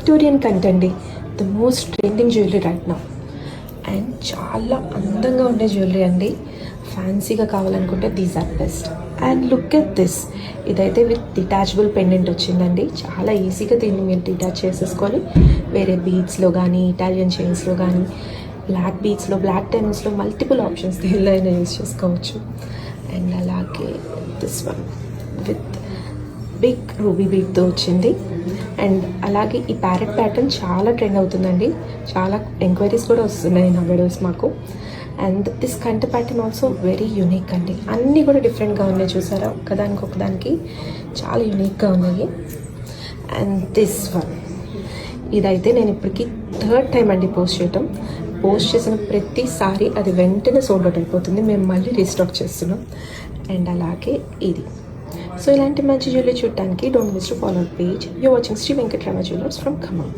Victorian కంట్ అండి, the most trending jewellery right now. And చాలా అందంగా ఉండే జ్యువెలరీ అండి. ఫ్యాన్సీగా కావాలనుకుంటే these are best. And look at this, ఇదైతే విత్ డిటాచబుల్ పెండెంట్ వచ్చిందండి. చాలా ఈజీగా దీన్ని మీరు డిటాచ్ చేసేసుకొని వేరే బీడ్స్లో కానీ, ఇటాలియన్ చైన్స్లో కానీ, బ్లాక్ బీడ్స్లో, బ్లాక్ డైమండ్స్లో మల్టిపుల్ ఆప్షన్స్ దీనిలో అయినా యూజ్ చేసుకోవచ్చు. అండ్ అలాగే this one with big ruby బీడ్తో వచ్చింది. అండ్ అలాగే ఈ ప్యారెట్ ప్యాటర్న్ చాలా ట్రెండ్ అవుతుందండి, చాలా ఎంక్వైరీస్ కూడా వస్తున్నాయి నా వీడియోస్ మాకు. అండ్ దిస్ కంట ప్యాటర్న్ ఆల్సో వెరీ యూనిక్ అండి. అన్నీ కూడా డిఫరెంట్గా ఉన్నాయి, చూసారా, ఒకదానికి చాలా యూనిక్గా ఉన్నాయి. అండ్ దిస్ వన్, ఇదైతే నేను ఇప్పటికీ 3rd టైం అండి పోస్ట్ చేసిన ప్రతిసారి అది వెంటనే సోల్డ్ అవుట్ అయిపోతుంది. మేము మళ్ళీ రీస్టాక్ చేస్తున్నాం. అండ్ అలాగే ఇది. సో ఇలాంటి మంచి జ్యువెలరీ చూడటానికి don't miss to follow our page. You're watching Shri Venkatarama jewellers from Khammam.